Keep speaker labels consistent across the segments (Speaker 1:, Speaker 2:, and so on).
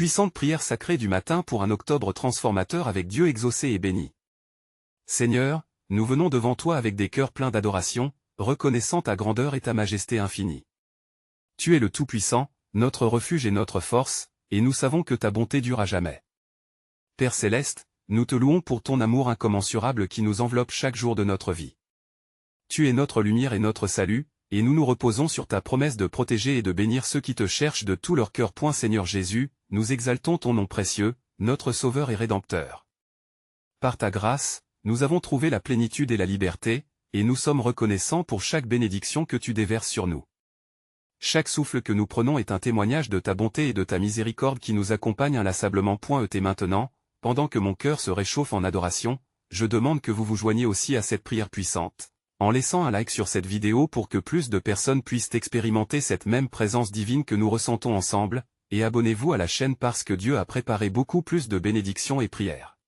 Speaker 1: Puissante prière sacrée du matin pour un octobre transformateur avec Dieu exaucé et béni. Seigneur, nous venons devant toi avec des cœurs pleins d'adoration, reconnaissant ta grandeur et ta majesté infinie. Tu es le Tout-Puissant, notre refuge et notre force, et nous savons que ta bonté dure à jamais. Père céleste, nous te louons pour ton amour incommensurable qui nous enveloppe chaque jour de notre vie. Tu es notre lumière et notre salut, et nous nous reposons sur ta promesse de protéger et de bénir ceux qui te cherchent de tout leur cœur. Seigneur Jésus, nous exaltons ton nom précieux, notre Sauveur et Rédempteur. Par ta grâce, nous avons trouvé la plénitude et la liberté, et nous sommes reconnaissants pour chaque bénédiction que tu déverses sur nous. Chaque souffle que nous prenons est un témoignage de ta bonté et de ta miséricorde qui nous accompagne inlassablement. Et maintenant, pendant que mon cœur se réchauffe en adoration, je demande que vous vous joigniez aussi à cette prière puissante, en laissant un like sur cette vidéo pour que plus de personnes puissent expérimenter cette même présence divine que nous ressentons ensemble, et abonnez-vous à la chaîne parce que Dieu a préparé beaucoup plus de bénédictions et prières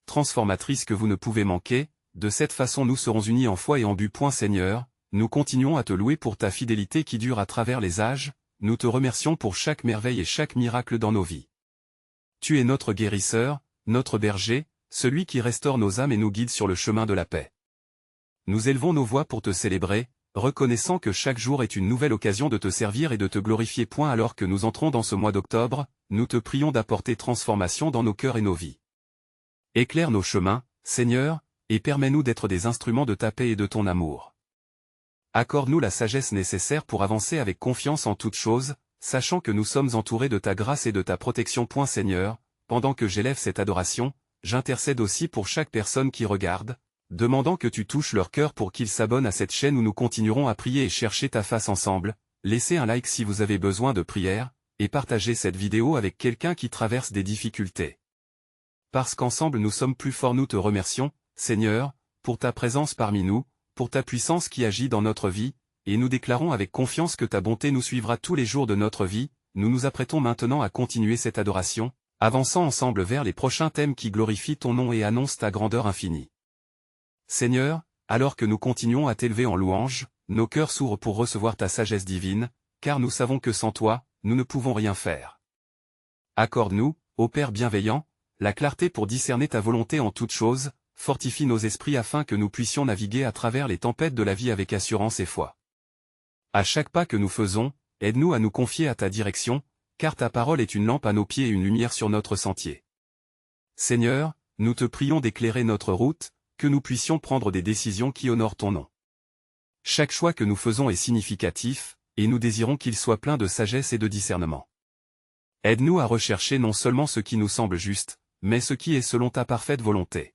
Speaker 1: transformatrices que vous ne pouvez manquer. De cette façon nous serons unis en foi et en but. Seigneur, nous continuons à te louer pour ta fidélité qui dure à travers les âges, nous te remercions pour chaque merveille et chaque miracle dans nos vies. Tu es notre guérisseur, notre berger, celui qui restaure nos âmes et nous guide sur le chemin de la paix. Nous élevons nos voix pour te célébrer, reconnaissant que chaque jour est une nouvelle occasion de te servir et de te glorifier. Alors que nous entrons dans ce mois d'octobre, nous te prions d'apporter transformation dans nos cœurs et nos vies. Éclaire nos chemins, Seigneur, et permets-nous d'être des instruments de ta paix et de ton amour. Accorde-nous la sagesse nécessaire pour avancer avec confiance en toutes choses, sachant que nous sommes entourés de ta grâce et de ta protection. Seigneur, pendant que j'élève cette adoration, j'intercède aussi pour chaque personne qui regarde, demandant que tu touches leur cœur pour qu'ils s'abonnent à cette chaîne où nous continuerons à prier et chercher ta face ensemble. Laissez un like si vous avez besoin de prière, et partagez cette vidéo avec quelqu'un qui traverse des difficultés. Parce qu'ensemble nous sommes plus forts. Nous te remercions, Seigneur, pour ta présence parmi nous, pour ta puissance qui agit dans notre vie, et nous déclarons avec confiance que ta bonté nous suivra tous les jours de notre vie. Nous nous apprêtons maintenant à continuer cette adoration, avançant ensemble vers les prochains thèmes qui glorifient ton nom et annoncent ta grandeur infinie. Seigneur, alors que nous continuons à t'élever en louange, nos cœurs s'ouvrent pour recevoir ta sagesse divine, car nous savons que sans toi, nous ne pouvons rien faire. Accorde-nous, ô Père bienveillant, la clarté pour discerner ta volonté en toutes choses, fortifie nos esprits afin que nous puissions naviguer à travers les tempêtes de la vie avec assurance et foi. À chaque pas que nous faisons, aide-nous à nous confier à ta direction, car ta parole est une lampe à nos pieds et une lumière sur notre sentier. Seigneur, nous te prions d'éclairer notre route, que nous puissions prendre des décisions qui honorent ton nom. Chaque choix que nous faisons est significatif, et nous désirons qu'il soit plein de sagesse et de discernement. Aide-nous à rechercher non seulement ce qui nous semble juste, mais ce qui est selon ta parfaite volonté.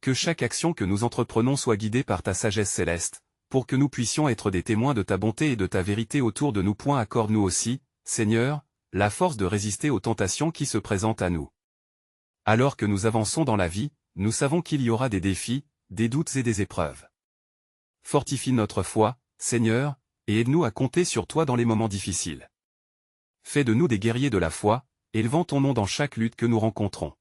Speaker 1: Que chaque action que nous entreprenons soit guidée par ta sagesse céleste, pour que nous puissions être des témoins de ta bonté et de ta vérité autour de nous. Accorde-nous aussi, Seigneur, la force de résister aux tentations qui se présentent à nous. Alors que nous avançons dans la vie, nous savons qu'il y aura des défis, des doutes et des épreuves. Fortifie notre foi, Seigneur, et aide-nous à compter sur toi dans les moments difficiles. Fais de nous des guerriers de la foi, élevant ton nom dans chaque lutte que nous rencontrons.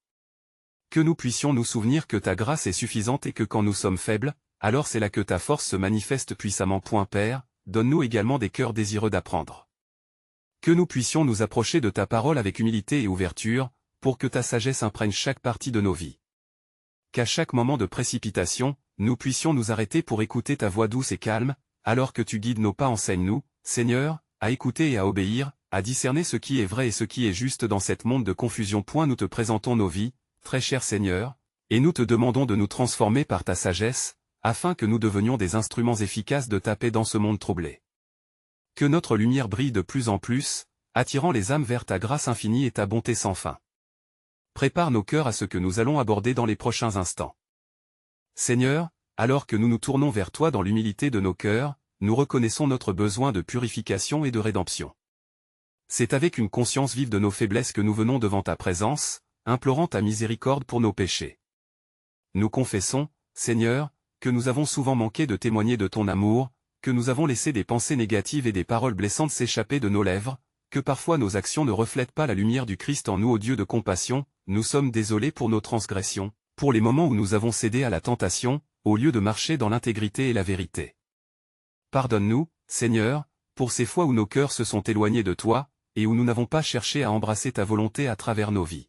Speaker 1: Que nous puissions nous souvenir que ta grâce est suffisante et que quand nous sommes faibles, alors c'est là que ta force se manifeste puissamment. Père, donne-nous également des cœurs désireux d'apprendre. Que nous puissions nous approcher de ta parole avec humilité et ouverture, pour que ta sagesse imprègne chaque partie de nos vies. Qu'à chaque moment de précipitation, nous puissions nous arrêter pour écouter ta voix douce et calme, alors que tu guides nos pas. Enseigne-nous, Seigneur, à écouter et à obéir, à discerner ce qui est vrai et ce qui est juste dans cette monde de confusion. Nous te présentons nos vies, très cher Seigneur, et nous te demandons de nous transformer par ta sagesse, afin que nous devenions des instruments efficaces de ta paix dans ce monde troublé. Que notre lumière brille de plus en plus, attirant les âmes vers ta grâce infinie et ta bonté sans fin. Prépare nos cœurs à ce que nous allons aborder dans les prochains instants. Seigneur, alors que nous nous tournons vers toi dans l'humilité de nos cœurs, nous reconnaissons notre besoin de purification et de rédemption. C'est avec une conscience vive de nos faiblesses que nous venons devant ta présence, implorant ta miséricorde pour nos péchés. Nous confessons, Seigneur, que nous avons souvent manqué de témoigner de ton amour, que nous avons laissé des pensées négatives et des paroles blessantes s'échapper de nos lèvres, que parfois nos actions ne reflètent pas la lumière du Christ en nous. Ô Dieu de compassion, nous sommes désolés pour nos transgressions, pour les moments où nous avons cédé à la tentation, au lieu de marcher dans l'intégrité et la vérité. Pardonne-nous, Seigneur, pour ces fois où nos cœurs se sont éloignés de toi, et où nous n'avons pas cherché à embrasser ta volonté à travers nos vies.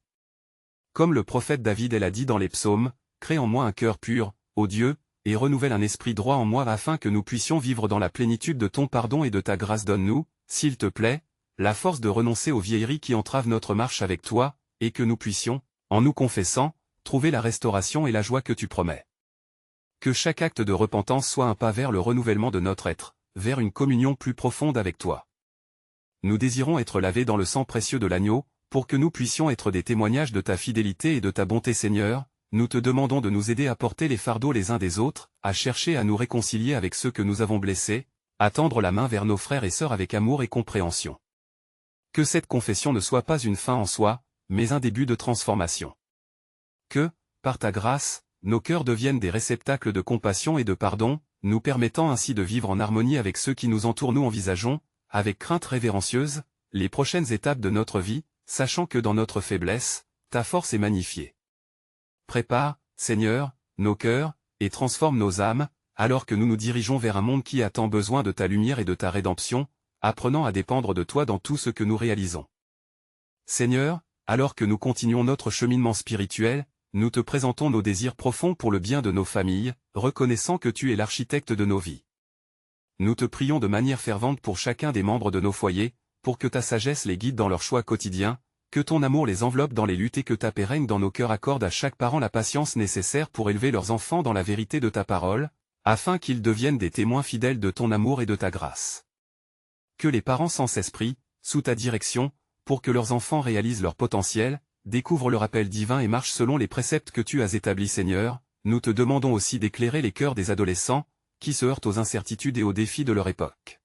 Speaker 1: Comme le prophète David l'a dit dans les psaumes, « Crée en moi un cœur pur, ô Dieu, et renouvelle un esprit droit en moi afin que nous puissions vivre dans la plénitude de ton pardon et de ta grâce. Donne-nous, s'il te plaît, la force de renoncer aux vieilleries qui entravent notre marche avec toi, et que nous puissions, en nous confessant, trouver la restauration et la joie que tu promets. Que chaque acte de repentance soit un pas vers le renouvellement de notre être, vers une communion plus profonde avec toi. Nous désirons être lavés dans le sang précieux de l'agneau, pour que nous puissions être des témoignages de ta fidélité et de ta bonté Seigneur. Nous te demandons de nous aider à porter les fardeaux les uns des autres, à chercher à nous réconcilier avec ceux que nous avons blessés, à tendre la main vers nos frères et sœurs avec amour et compréhension. Que cette confession ne soit pas une fin en soi, mais un début de transformation. Que, par ta grâce, nos cœurs deviennent des réceptacles de compassion et de pardon, nous permettant ainsi de vivre en harmonie avec ceux qui nous entourent. Nous envisageons, avec crainte révérencieuse, les prochaines étapes de notre vie, sachant que dans notre faiblesse, ta force est magnifiée. Prépare, Seigneur, nos cœurs, et transforme nos âmes, alors que nous nous dirigeons vers un monde qui a tant besoin de ta lumière et de ta rédemption, apprenant à dépendre de toi dans tout ce que nous réalisons. Seigneur, alors que nous continuons notre cheminement spirituel, nous te présentons nos désirs profonds pour le bien de nos familles, reconnaissant que tu es l'architecte de nos vies. Nous te prions de manière fervente pour chacun des membres de nos foyers, pour que ta sagesse les guide dans leurs choix quotidiens, que ton amour les enveloppe dans les luttes et que ta paix règne dans nos cœurs. Accorde à chaque parent la patience nécessaire pour élever leurs enfants dans la vérité de ta parole, afin qu'ils deviennent des témoins fidèles de ton amour et de ta grâce. Que les parents sans esprit, sous ta direction, pour que leurs enfants réalisent leur potentiel, découvrent leur appel divin et marchent selon les préceptes que tu as établis Seigneur. Nous te demandons aussi d'éclairer les cœurs des adolescents, qui se heurtent aux incertitudes et aux défis de leur époque.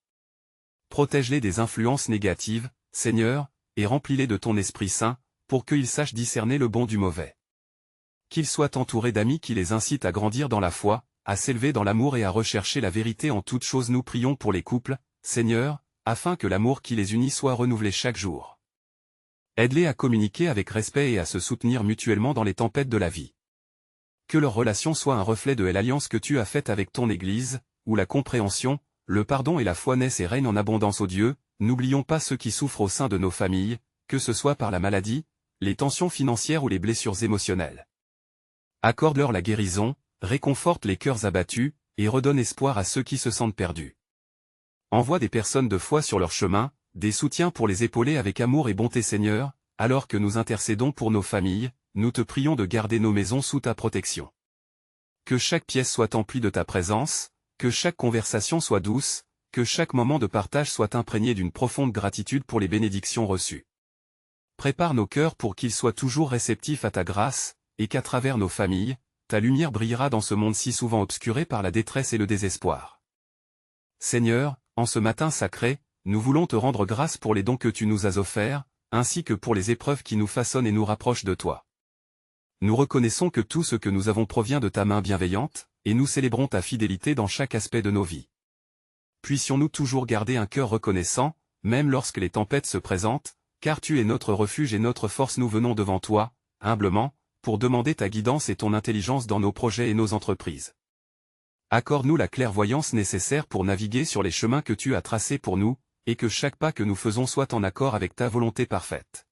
Speaker 1: Protège-les des influences négatives, Seigneur, et remplis-les de ton Esprit Saint, pour qu'ils sachent discerner le bon du mauvais. Qu'ils soient entourés d'amis qui les incitent à grandir dans la foi, à s'élever dans l'amour et à rechercher la vérité en toutes choses. Nous prions pour les couples, Seigneur, afin que l'amour qui les unit soit renouvelé chaque jour. Aide-les à communiquer avec respect et à se soutenir mutuellement dans les tempêtes de la vie. Que leur relation soit un reflet de l'alliance que tu as faite avec ton Église, où la compréhension, le pardon et la foi naissent et règnent en abondance. Ô Dieu, n'oublions pas ceux qui souffrent au sein de nos familles, que ce soit par la maladie, les tensions financières ou les blessures émotionnelles. Accorde-leur la guérison, réconforte les cœurs abattus, et redonne espoir à ceux qui se sentent perdus. Envoie des personnes de foi sur leur chemin, des soutiens pour les épauler avec amour et bonté Seigneur, alors que nous intercédons pour nos familles, nous te prions de garder nos maisons sous ta protection. Que chaque pièce soit emplie de ta présence, que chaque conversation soit douce, que chaque moment de partage soit imprégné d'une profonde gratitude pour les bénédictions reçues. Prépare nos cœurs pour qu'ils soient toujours réceptifs à ta grâce, et qu'à travers nos familles, ta lumière brillera dans ce monde si souvent obscuré par la détresse et le désespoir. Seigneur, en ce matin sacré, nous voulons te rendre grâce pour les dons que tu nous as offerts, ainsi que pour les épreuves qui nous façonnent et nous rapprochent de toi. Nous reconnaissons que tout ce que nous avons provient de ta main bienveillante, et nous célébrons ta fidélité dans chaque aspect de nos vies. Puissions-nous toujours garder un cœur reconnaissant, même lorsque les tempêtes se présentent, car tu es notre refuge et notre force. Nous venons devant toi, humblement, pour demander ta guidance et ton intelligence dans nos projets et nos entreprises. Accorde-nous la clairvoyance nécessaire pour naviguer sur les chemins que tu as tracés pour nous, et que chaque pas que nous faisons soit en accord avec ta volonté parfaite.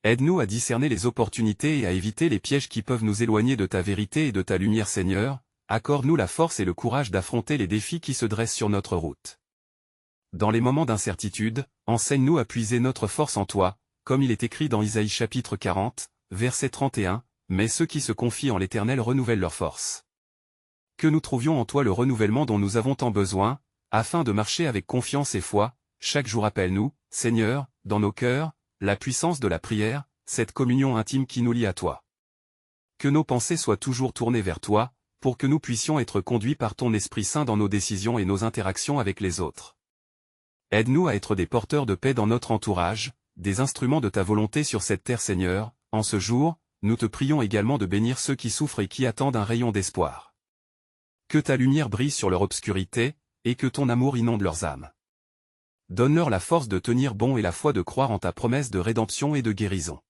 Speaker 1: Aide-nous à discerner les opportunités et à éviter les pièges qui peuvent nous éloigner de ta vérité et de ta lumière Seigneur. Accorde-nous la force et le courage d'affronter les défis qui se dressent sur notre route. Dans les moments d'incertitude, enseigne-nous à puiser notre force en toi, comme il est écrit dans Isaïe chapitre 40, verset 31, « Mais ceux qui se confient en l'Éternel renouvellent leur force. » Que nous trouvions en toi le renouvellement dont nous avons tant besoin, afin de marcher avec confiance et foi. Chaque jour appelle-nous, Seigneur, dans nos cœurs, la puissance de la prière, cette communion intime qui nous lie à toi. Que nos pensées soient toujours tournées vers toi, pour que nous puissions être conduits par ton Esprit Saint dans nos décisions et nos interactions avec les autres. Aide-nous à être des porteurs de paix dans notre entourage, des instruments de ta volonté sur cette terre Seigneur. En ce jour, nous te prions également de bénir ceux qui souffrent et qui attendent un rayon d'espoir. Que ta lumière brille sur leur obscurité, et que ton amour inonde leurs âmes. Donne-leur la force de tenir bon et la foi de croire en ta promesse de rédemption et de guérison.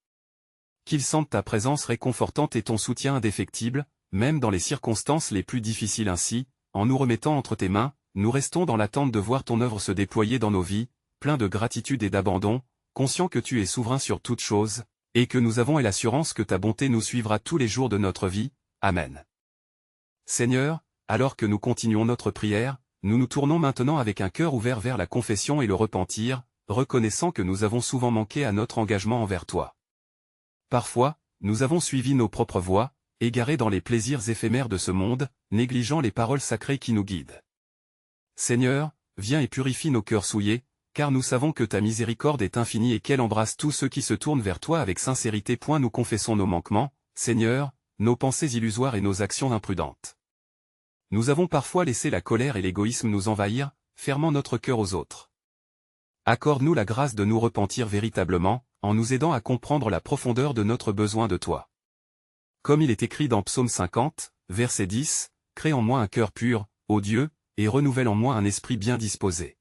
Speaker 1: Qu'ils sentent ta présence réconfortante et ton soutien indéfectible, même dans les circonstances les plus difficiles. Ainsi, en nous remettant entre tes mains, nous restons dans l'attente de voir ton œuvre se déployer dans nos vies, pleins de gratitude et d'abandon, conscient que tu es souverain sur toutes choses, et que nous avons l'assurance que ta bonté nous suivra tous les jours de notre vie. Amen. Seigneur, alors que nous continuons notre prière, nous nous tournons maintenant avec un cœur ouvert vers la confession et le repentir, reconnaissant que nous avons souvent manqué à notre engagement envers toi. Parfois, nous avons suivi nos propres voies, égarés dans les plaisirs éphémères de ce monde, négligeant les paroles sacrées qui nous guident. Seigneur, viens et purifie nos cœurs souillés, car nous savons que ta miséricorde est infinie et qu'elle embrasse tous ceux qui se tournent vers toi avec sincérité. Nous confessons nos manquements, Seigneur, nos pensées illusoires et nos actions imprudentes. Nous avons parfois laissé la colère et l'égoïsme nous envahir, fermant notre cœur aux autres. Accorde-nous la grâce de nous repentir véritablement, en nous aidant à comprendre la profondeur de notre besoin de toi. Comme il est écrit dans Psaume 50, verset 10, « Crée en moi un cœur pur, ô Dieu, et renouvelle en moi un esprit bien disposé. »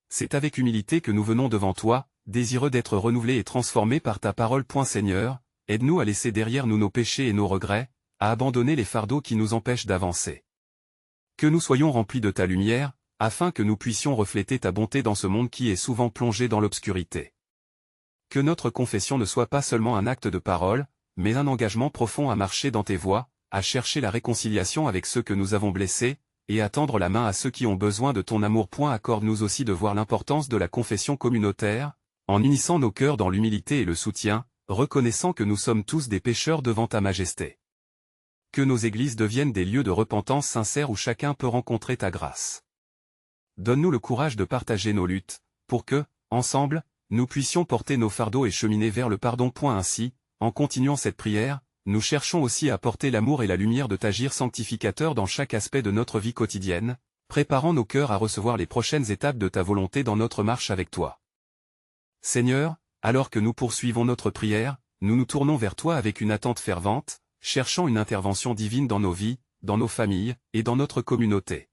Speaker 1: C'est avec humilité que nous venons devant toi, désireux d'être renouvelés et transformés par ta parole. Seigneur, aide-nous à laisser derrière nous nos péchés et nos regrets, à abandonner les fardeaux qui nous empêchent d'avancer. Que nous soyons remplis de ta lumière, afin que nous puissions refléter ta bonté dans ce monde qui est souvent plongé dans l'obscurité. Que notre confession ne soit pas seulement un acte de parole, mais un engagement profond à marcher dans tes voies, à chercher la réconciliation avec ceux que nous avons blessés, et à tendre la main à ceux qui ont besoin de ton amour. Accorde-nous aussi de voir l'importance de la confession communautaire, en unissant nos cœurs dans l'humilité et le soutien, reconnaissant que nous sommes tous des pécheurs devant ta majesté. Que nos églises deviennent des lieux de repentance sincère où chacun peut rencontrer ta grâce. Donne-nous le courage de partager nos luttes, pour que, ensemble, nous puissions porter nos fardeaux et cheminer vers le pardon. Ainsi, en continuant cette prière, nous cherchons aussi à porter l'amour et la lumière de t'agir sanctificateur dans chaque aspect de notre vie quotidienne, préparant nos cœurs à recevoir les prochaines étapes de ta volonté dans notre marche avec toi. Seigneur, alors que nous poursuivons notre prière, nous nous tournons vers toi avec une attente fervente, cherchant une intervention divine dans nos vies, dans nos familles, et dans notre communauté.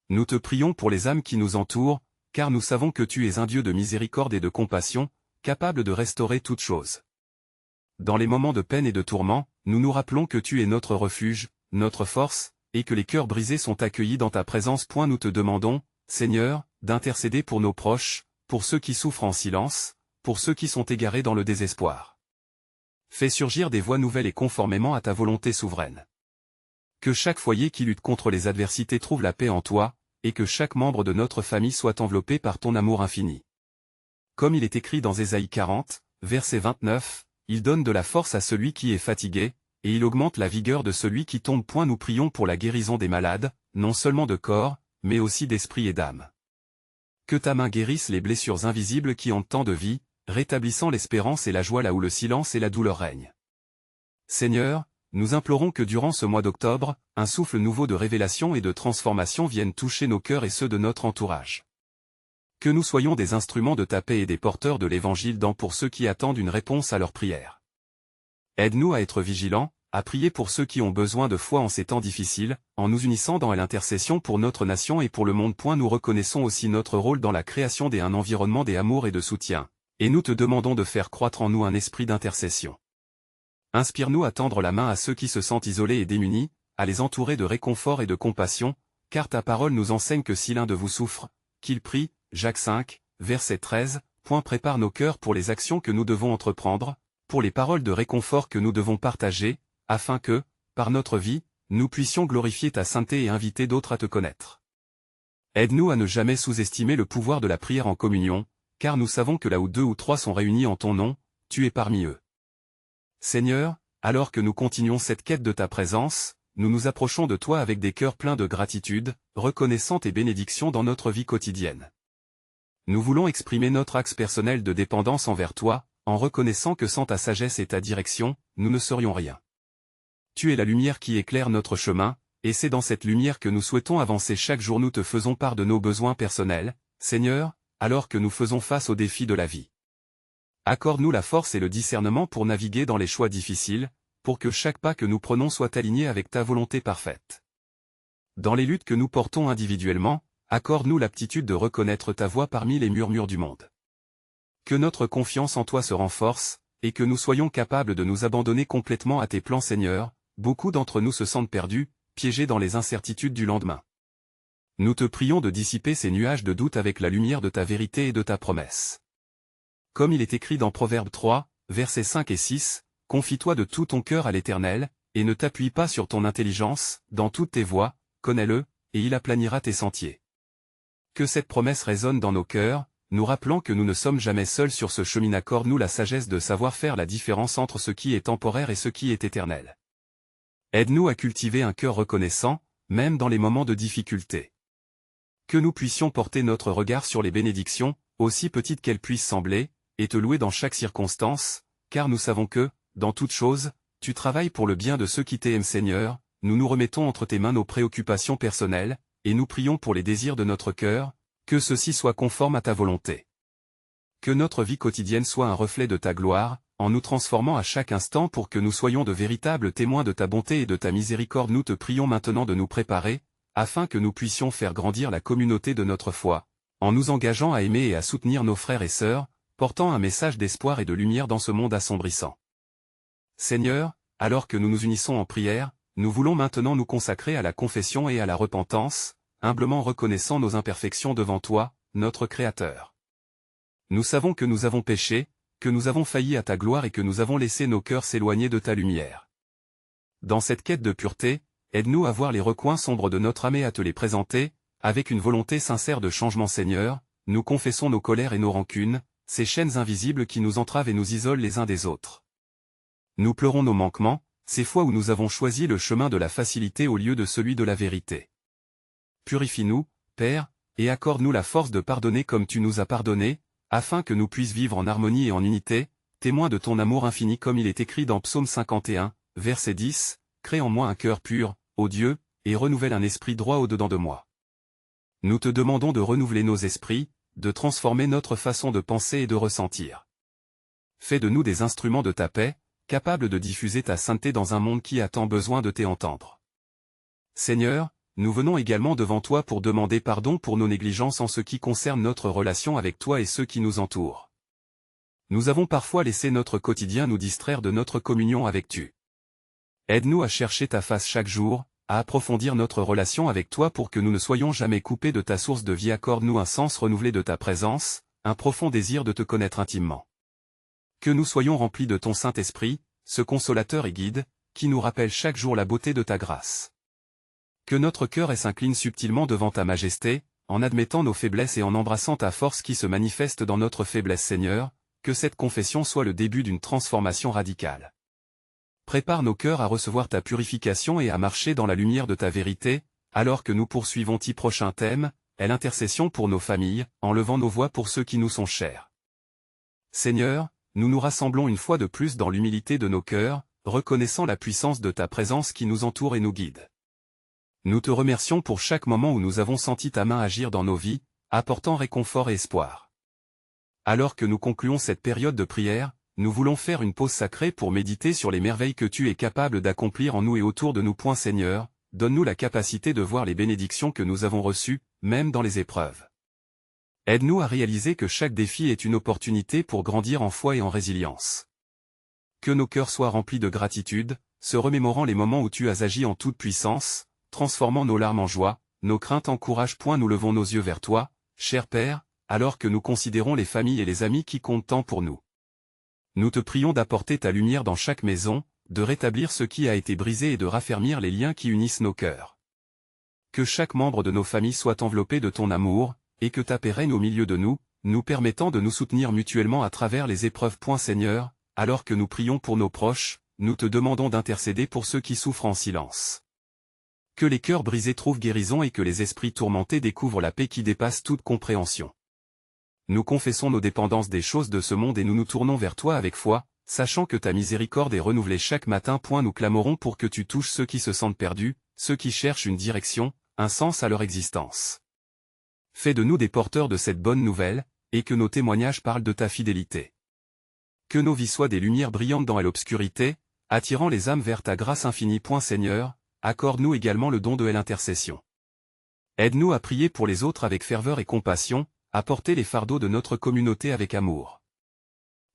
Speaker 1: Nous te prions pour les âmes qui nous entourent, car nous savons que tu es un Dieu de miséricorde et de compassion, capable de restaurer toutes choses. Dans les moments de peine et de tourment, nous nous rappelons que tu es notre refuge, notre force, et que les cœurs brisés sont accueillis dans ta présence. Nous te demandons, Seigneur, d'intercéder pour nos proches, pour ceux qui souffrent en silence, pour ceux qui sont égarés dans le désespoir. Fais surgir des voies nouvelles et conformément à ta volonté souveraine. Que chaque foyer qui lutte contre les adversités trouve la paix en toi, et que chaque membre de notre famille soit enveloppé par ton amour infini. Comme il est écrit dans Ésaïe 40, verset 29, il donne de la force à celui qui est fatigué, et il augmente la vigueur de celui qui tombe. Nous prions pour la guérison des malades, non seulement de corps, mais aussi d'esprit et d'âme. Que ta main guérisse les blessures invisibles qui ont tant de vie, rétablissant l'espérance et la joie là où le silence et la douleur règnent. Seigneur, nous implorons que durant ce mois d'octobre, un souffle nouveau de révélation et de transformation vienne toucher nos cœurs et ceux de notre entourage. Que nous soyons des instruments de ta paix et des porteurs de l'Évangile pour ceux qui attendent une réponse à leurs prières. Aide-nous à être vigilants, à prier pour ceux qui ont besoin de foi en ces temps difficiles, en nous unissant dans l'intercession pour notre nation et pour le monde. Nous reconnaissons aussi notre rôle dans la création d'un environnement d'amour et de soutien, et nous te demandons de faire croître en nous un esprit d'intercession. Inspire-nous à tendre la main à ceux qui se sentent isolés et démunis, à les entourer de réconfort et de compassion, car ta parole nous enseigne que si l'un de vous souffre, qu'il prie. Jacques 5, verset 13, prépare nos cœurs pour les actions que nous devons entreprendre, pour les paroles de réconfort que nous devons partager, afin que, par notre vie, nous puissions glorifier ta sainteté et inviter d'autres à te connaître. Aide-nous à ne jamais sous-estimer le pouvoir de la prière en communion, car nous savons que là où 2 ou 3 sont réunis en ton nom, tu es parmi eux. Seigneur, alors que nous continuons cette quête de ta présence, nous nous approchons de toi avec des cœurs pleins de gratitude, reconnaissant tes bénédictions dans notre vie quotidienne. Nous voulons exprimer notre axe personnel de dépendance envers toi, en reconnaissant que sans ta sagesse et ta direction, nous ne serions rien. Tu es la lumière qui éclaire notre chemin, et c'est dans cette lumière que nous souhaitons avancer chaque jour. Nous te faisons part de nos besoins personnels, Seigneur, alors que nous faisons face aux défis de la vie. Accorde-nous la force et le discernement pour naviguer dans les choix difficiles, pour que chaque pas que nous prenons soit aligné avec ta volonté parfaite. Dans les luttes que nous portons individuellement, accorde-nous l'aptitude de reconnaître ta voix parmi les murmures du monde. Que notre confiance en toi se renforce, et que nous soyons capables de nous abandonner complètement à tes plans. Seigneur, beaucoup d'entre nous se sentent perdus, piégés dans les incertitudes du lendemain. Nous te prions de dissiper ces nuages de doute avec la lumière de ta vérité et de ta promesse. comme il est écrit dans Proverbe 3, versets 5 et 6, « Confie-toi de tout ton cœur à l'Éternel, et ne t'appuie pas sur ton intelligence, dans toutes tes voies, connais-le, et il aplanira tes sentiers. » Que cette promesse résonne dans nos cœurs, nous rappelant que nous ne sommes jamais seuls sur ce chemin. Accorde-nous la sagesse de savoir faire la différence entre ce qui est temporaire et ce qui est éternel. Aide-nous à cultiver un cœur reconnaissant, même dans les moments de difficulté. Que nous puissions porter notre regard sur les bénédictions, aussi petites qu'elles puissent sembler, et te louer dans chaque circonstance, car nous savons que, dans toutes choses, tu travailles pour le bien de ceux qui t'aiment. Seigneur, nous nous remettons entre tes mains nos préoccupations personnelles, et nous prions pour les désirs de notre cœur, que ceux-ci soient conformes à ta volonté. Que notre vie quotidienne soit un reflet de ta gloire, en nous transformant à chaque instant pour que nous soyons de véritables témoins de ta bonté et de ta miséricorde. Nous te prions maintenant de nous préparer, afin que nous puissions faire grandir la communauté de notre foi, en nous engageant à aimer et à soutenir nos frères et sœurs, portant un message d'espoir et de lumière dans ce monde assombrissant. Seigneur, alors que nous nous unissons en prière, nous voulons maintenant nous consacrer à la confession et à la repentance, humblement reconnaissant nos imperfections devant toi, notre Créateur. Nous savons que nous avons péché, que nous avons failli à ta gloire et que nous avons laissé nos cœurs s'éloigner de ta lumière. Dans cette quête de pureté, aide-nous à voir les recoins sombres de notre âme et à te les présenter, avec une volonté sincère de changement. Seigneur, nous confessons nos colères et nos rancunes, ces chaînes invisibles qui nous entravent et nous isolent les uns des autres. Nous pleurons nos manquements, ces fois où nous avons choisi le chemin de la facilité au lieu de celui de la vérité. Purifie-nous, Père, et accorde-nous la force de pardonner comme tu nous as pardonné, afin que nous puissions vivre en harmonie et en unité, témoins de ton amour infini comme il est écrit dans Psaume 51, verset 10, « Crée en moi un cœur pur, ô Dieu, et renouvelle un esprit droit au-dedans de moi. » Nous te demandons de renouveler nos esprits, de transformer notre façon de penser et de ressentir. Fais de nous des instruments de ta paix, capables de diffuser ta sainteté dans un monde qui a tant besoin de t'entendre. Seigneur, nous venons également devant toi pour demander pardon pour nos négligences en ce qui concerne notre relation avec toi et ceux qui nous entourent. Nous avons parfois laissé notre quotidien nous distraire de notre communion avec tu. Aide-nous à chercher ta face chaque jour, à approfondir notre relation avec toi pour que nous ne soyons jamais coupés de ta source de vie. Accorde-nous un sens renouvelé de ta présence, un profond désir de te connaître intimement. Que nous soyons remplis de ton Saint-Esprit, ce consolateur et guide, qui nous rappelle chaque jour la beauté de ta grâce. Que notre cœur s'incline subtilement devant ta majesté, en admettant nos faiblesses et en embrassant ta force qui se manifeste dans notre faiblesse. Seigneur, que cette confession soit le début d'une transformation radicale. Prépare nos cœurs à recevoir ta purification et à marcher dans la lumière de ta vérité, alors que nous poursuivons tes prochains thèmes, et l'intercession pour nos familles, en levant nos voix pour ceux qui nous sont chers. Seigneur, nous nous rassemblons une fois de plus dans l'humilité de nos cœurs, reconnaissant la puissance de ta présence qui nous entoure et nous guide. Nous te remercions pour chaque moment où nous avons senti ta main agir dans nos vies, apportant réconfort et espoir. Alors que nous concluons cette période de prière, nous voulons faire une pause sacrée pour méditer sur les merveilles que tu es capable d'accomplir en nous et autour de nous. Seigneur, donne-nous la capacité de voir les bénédictions que nous avons reçues, même dans les épreuves. Aide-nous à réaliser que chaque défi est une opportunité pour grandir en foi et en résilience. Que nos cœurs soient remplis de gratitude, se remémorant les moments où tu as agi en toute puissance, transformant nos larmes en joie, nos craintes en courage. Nous levons nos yeux vers toi, cher Père, alors que nous considérons les familles et les amis qui comptent tant pour nous. Nous te prions d'apporter ta lumière dans chaque maison, de rétablir ce qui a été brisé et de raffermir les liens qui unissent nos cœurs. Que chaque membre de nos familles soit enveloppé de ton amour, et que ta paix règne au milieu de nous, nous permettant de nous soutenir mutuellement à travers les épreuves. Seigneur, alors que nous prions pour nos proches, nous te demandons d'intercéder pour ceux qui souffrent en silence. Que les cœurs brisés trouvent guérison et que les esprits tourmentés découvrent la paix qui dépasse toute compréhension. Nous confessons nos dépendances des choses de ce monde et nous nous tournons vers toi avec foi, sachant que ta miséricorde est renouvelée chaque matin. Nous clamorons pour que tu touches ceux qui se sentent perdus, ceux qui cherchent une direction, un sens à leur existence. Fais de nous des porteurs de cette bonne nouvelle, et que nos témoignages parlent de ta fidélité. Que nos vies soient des lumières brillantes dans l'obscurité, attirant les âmes vers ta grâce infinie. Seigneur, accorde-nous également le don de l'intercession. Aide-nous à prier pour les autres avec ferveur et compassion, à porter les fardeaux de notre communauté avec amour.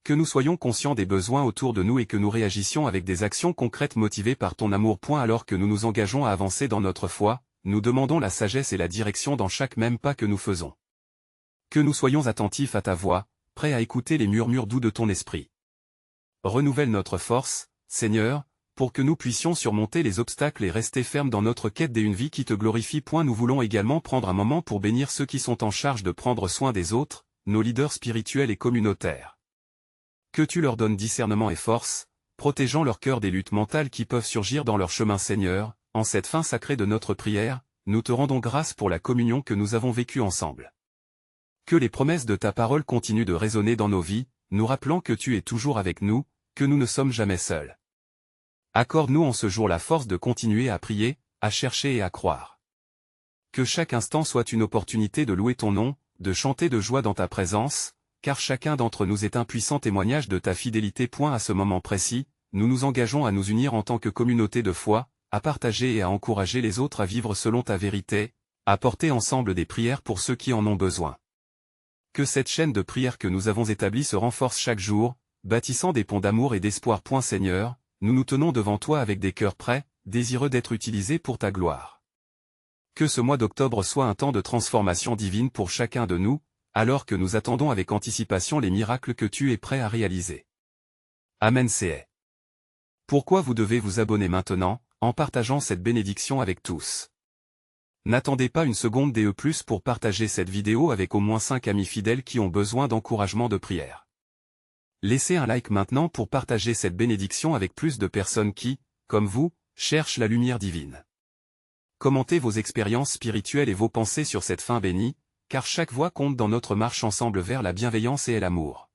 Speaker 1: Que nous soyons conscients des besoins autour de nous et que nous réagissions avec des actions concrètes motivées par ton amour. Alors que nous nous engageons à avancer dans notre foi, nous demandons la sagesse et la direction dans chaque même pas que nous faisons. Que nous soyons attentifs à ta voix, prêts à écouter les murmures doux de ton esprit. Renouvelle notre force, Seigneur, pour que nous puissions surmonter les obstacles et rester fermes dans notre quête d'une vie qui te glorifie. Nous voulons également prendre un moment pour bénir ceux qui sont en charge de prendre soin des autres, nos leaders spirituels et communautaires. Que tu leur donnes discernement et force, protégeant leur cœur des luttes mentales qui peuvent surgir dans leur chemin. Seigneur, en cette fin sacrée de notre prière, nous te rendons grâce pour la communion que nous avons vécue ensemble. Que les promesses de ta parole continuent de résonner dans nos vies, nous rappelant que tu es toujours avec nous, que nous ne sommes jamais seuls. Accorde-nous en ce jour la force de continuer à prier, à chercher et à croire. Que chaque instant soit une opportunité de louer ton nom, de chanter de joie dans ta présence, car chacun d'entre nous est un puissant témoignage de ta fidélité. À ce moment précis, nous nous engageons à nous unir en tant que communauté de foi, à partager et à encourager les autres à vivre selon ta vérité, à porter ensemble des prières pour ceux qui en ont besoin. Que cette chaîne de prières que nous avons établie se renforce chaque jour, bâtissant des ponts d'amour et d'espoir. Seigneur, nous nous tenons devant toi avec des cœurs prêts, désireux d'être utilisés pour ta gloire. Que ce mois d'octobre soit un temps de transformation divine pour chacun de nous, alors que nous attendons avec anticipation les miracles que tu es prêt à réaliser. Amen. C'est pourquoi vous devez vous abonner maintenant, en partageant cette bénédiction avec tous. N'attendez pas une seconde pour partager cette vidéo avec au moins 5 amis fidèles qui ont besoin d'encouragement de prière. Laissez un like maintenant pour partager cette bénédiction avec plus de personnes qui, comme vous, cherchent la lumière divine. Commentez vos expériences spirituelles et vos pensées sur cette fin bénie, car chaque voix compte dans notre marche ensemble vers la bienveillance et l'amour.